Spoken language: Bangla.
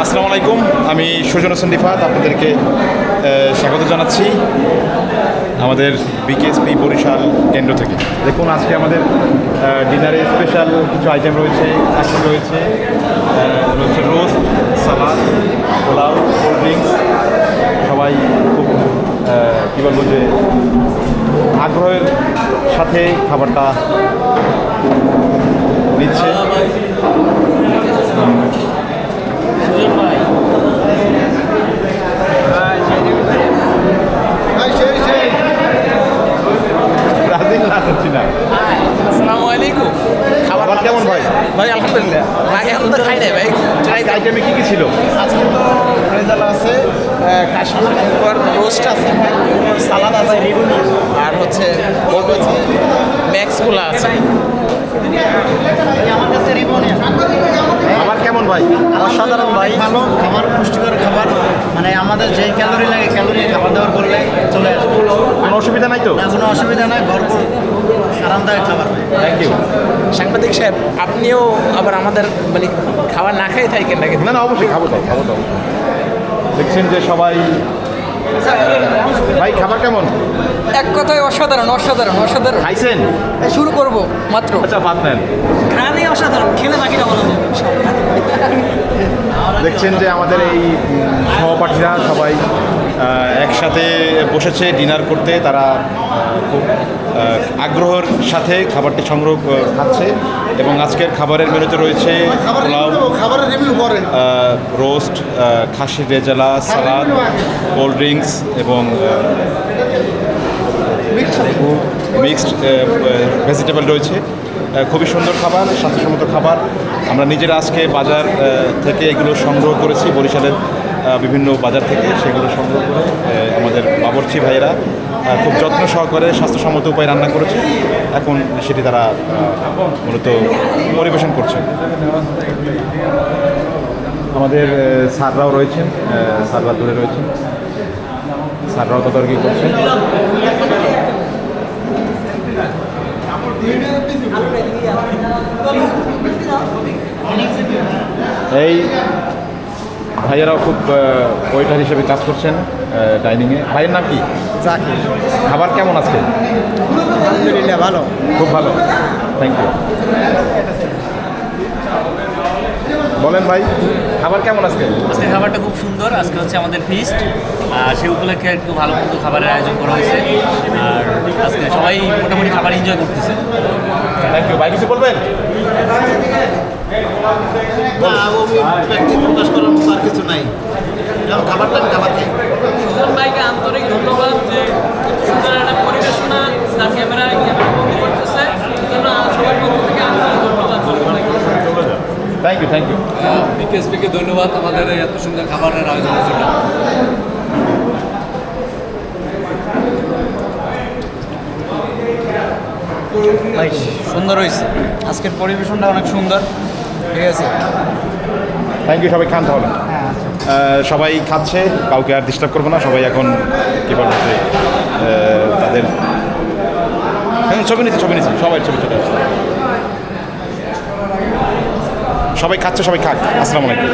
আসসালামু আলাইকুম, আমি সুজন হোসেন রিফাত আপনাদেরকে স্বাগত জানাচ্ছি আমাদের বিকেএসপি বরিশাল কেন্দ্র থেকে। দেখুন, আজকে আমাদের ডিনারে স্পেশাল কিছু আইটেম রয়েছে। আজকে রয়েছে রোস্ট, সালাদ, পোলাও, কোল্ড ড্রিঙ্কস। সবাই খুব কী বলবো যে আগ্রহের সাথে খাবারটা নিচ্ছে। আসসালামু আলাইকুম। খাবার কেমন ভাই? ভাই আলহামদুলিল্লাহ। ভাই এখন তো খাই নাই ভাই। আইটেমে কী কী ছিল? আজকে তো রেজাল্ট আছে, কাশ্মীর রোস্ট আছে, সালাদ আছে, আর হচ্ছে ম্যাক্সগুলো আছে। আমার কাছে রিবনে খাবার কেমন ভাই? অসাধারণ ভাই, ভালো খাবার, পুষ্টিকর খাবার। মানে আমাদের যে ক্যালোরি লাগে ক্যালোরি খাবার দাবার করলে চলে আসবে, কোনো অসুবিধা নাই তো? না কোনো অসুবিধা নাই, ভরপুর আরামদায়ক খাবার ভাই। Thank you. সাংবাদিক সাহেব, আপনিও আবার আমাদের মানে খাবার না খাই থাকেন নাকি? না না, অবশ্যই খাবো তো। দেখছেন যে সবাই। ভাই খাবার কেমন? এক কথায় অসাধারণ অসাধারণ অসাধারণ। খাইছেন? শুরু করব মাত্র। আচ্ছা, ভাত নেন। গ্রামে অসাধারণ, খেলে বাকিটা বলা যাবে। দেখছেন যে আমাদের এই সহপাঠীরা সবাই একসাথে বসেছে ডিনার করতে। তারা খুব আগ্রহের সাথে খাবারটি সংগ্রহ খাচ্ছে এবং আজকের খাবারের মেনুতে রয়েছে পোলাও, খাবারের রিভিউ করেন। রোস্ট, খাসির রেজালা, সালাদ, কোল্ড ড্রিঙ্কস এবং মিক্সড ভেজিটেবল রয়েছে। খুবই সুন্দর খাবার, স্বাস্থ্যসম্মত খাবার। আমরা নিজেরা আজকে বাজার থেকে এগুলো সংগ্রহ করেছি, বরিশালের বিভিন্ন বাজার থেকে সেগুলো সংগ্রহ করে আমাদের বাবুর্চি ভাইয়েরা খুব যত্ন সহকারে স্বাস্থ্যসম্মত উপায়ে রান্না করেছে। এখন সেটি তারা মূলত পরিবেশন করছে। আমাদের স্যাররাও রয়েছেন, স্যাররা দূরে রয়েছেন, স্যাররাও তদারকি করছেন। এই ভাইয়েরাও খুব ওয়েটার হিসেবে কাজ করছেন ডাইনিংয়ে। ভাইয়ের নাম কি? জাকির। খাবার কেমন আজকে? আলহামদুলিল্লাহ ভালো, খুব ভালো, থ্যাংক ইউ। বলেন ভাই, খাবার কেমন আজকে? আজকে খাবারটা খুব সুন্দর। আজকে হচ্ছে আমাদের ফিস্ট, সেই উপলক্ষে একটু ভালো মন্দ খাবারের আয়োজন করা হয়েছে। আর আজকে সবাই মোটামুটি খাবার এনজয় করতেছে। Thank you. ভাই কিছু বলবেন? প্রকাশ করার মতো আর কিছু নাই, খাবারটা খাবার খাই। সুজন ভাইকে আন্তরিক ধন্যবাদ যে সুন্দর একটা পরিবেশনা তার ক্যামেরা বন্দি করতেছে, জন্য সবার পক্ষ থেকে আন্তরিক ধন্যবাদ। Thank you, thank you. বিকেএসপিকে ধন্যবাদ আমাদের এত সুন্দর খাবারের আয়োজনের জন্য। সুন্দর হয়েছে, আজকের পরিবেশনটা অনেক সুন্দর। ঠিক আছে, থ্যাংক ইউ। সবাই খান তাহলে। সবাই খাচ্ছে, কাউকে আর ডিস্টার্ব করবো না। সবাই এখন কী বলবো যে তাদের ছবি নিচ্ছে সবাই ছবি চলে আসছে। সবাই খাচ্ছে, সবাই খাক। আসসালামু আলাইকুম।